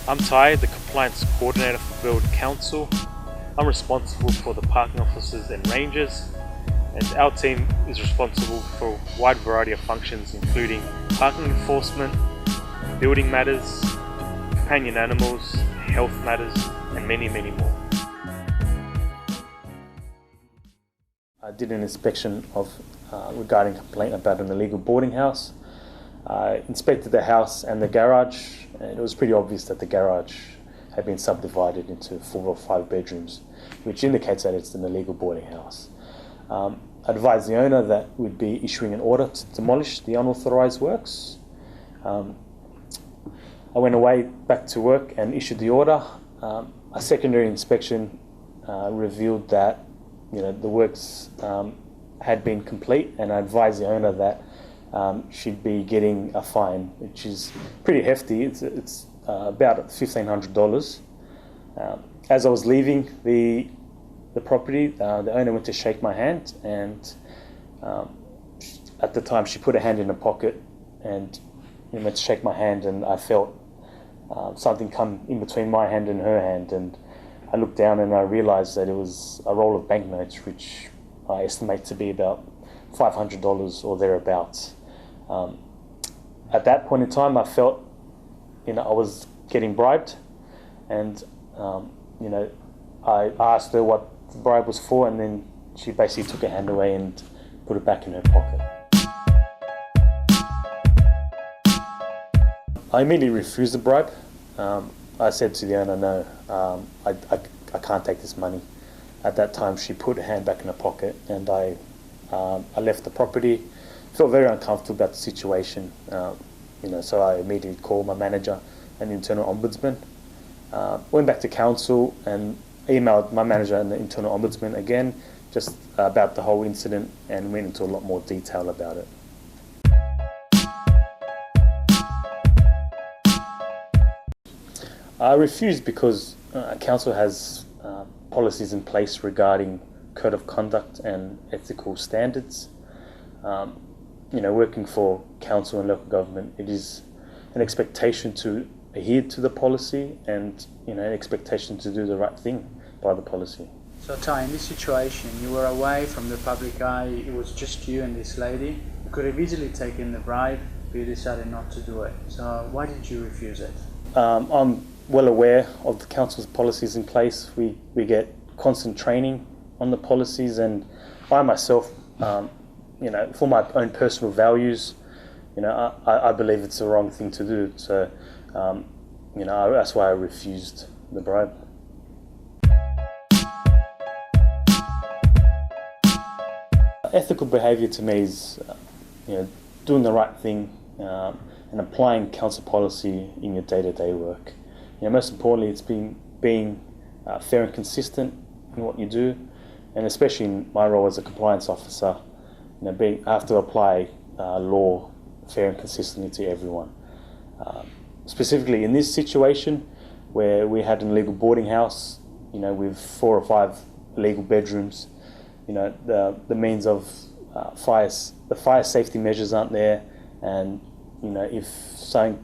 I'm Ty, the Compliance Coordinator for Build Council. I'm responsible for the parking officers and rangers, and our team is responsible for a wide variety of functions including parking enforcement, building matters, companion animals, health matters, and many more. I did an inspection regarding a complaint about an illegal boarding house. I inspected the house and the garage, and it was pretty obvious that the garage had been subdivided into 4 or 5 bedrooms, which indicates that it's an illegal boarding house. I advised the owner that we'd be issuing an order to demolish the unauthorised works. I went away back to work and issued the order. A secondary inspection revealed that the works had been complete, and I advised the owner that she'd be getting a fine, which is pretty hefty. It's about $1,500. As I was leaving the property, the owner went to shake my hand, and at the time she put her hand in her pocket and went to shake my hand, and I felt something come in between my hand and her hand, and I looked down and I realised that it was a roll of banknotes, which I estimate to be about $500 or thereabouts. At that point in time, I felt I was getting bribed, and I asked her what the bribe was for, and then she basically took her hand away and put it back in her pocket. I immediately refused the bribe. I said to the owner, no, I can't take this money. At that time, she put her hand back in her pocket, and I left the property. Felt very uncomfortable about the situation, so I immediately called my manager and the internal ombudsman. Went back to council and emailed my manager and the internal ombudsman again, just about the whole incident, and went into a lot more detail about it. I refused because council has policies in place regarding code of conduct and ethical standards. Working for council and local government, it is an expectation to adhere to the policy, and an expectation to do the right thing by the policy. So Ty, in this situation, you were away from the public eye. It was just you and this lady. You could have easily taken the bribe, but you decided not to do it. So why did you refuse it? I'm well aware of the council's policies in place. We get constant training on the policies, and I myself, for my own personal values, I believe it's the wrong thing to do. So, that's why I refused the bribe. Ethical behaviour to me is, doing the right thing and applying council policy in your day-to-day work. Most importantly, it's being fair and consistent in what you do, and especially in my role as a compliance officer, I have to apply law fair and consistently to everyone. Specifically in this situation, where we had an illegal boarding house, with 4 or 5 illegal bedrooms, the means of the fire safety measures aren't there, and if something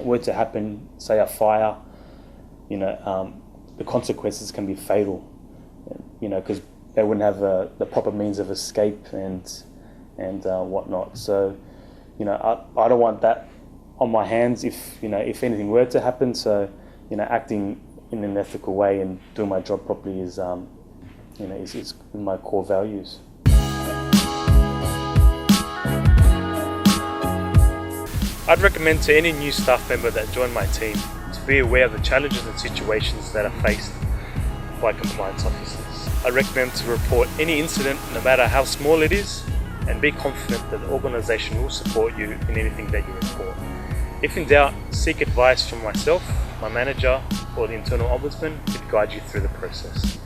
were to happen, say a fire, the consequences can be fatal, because they wouldn't have the proper means of escape and whatnot. So, I don't want that on my hands if anything were to happen. So, acting in an ethical way and doing my job properly is in my core values. I'd recommend to any new staff member that join my team to be aware of the challenges and situations that are faced by compliance officers. I recommend to report any incident, no matter how small it is, and be confident that the organisation will support you in anything that you report. If in doubt, seek advice from myself, my manager, or the internal ombudsman to guide you through the process.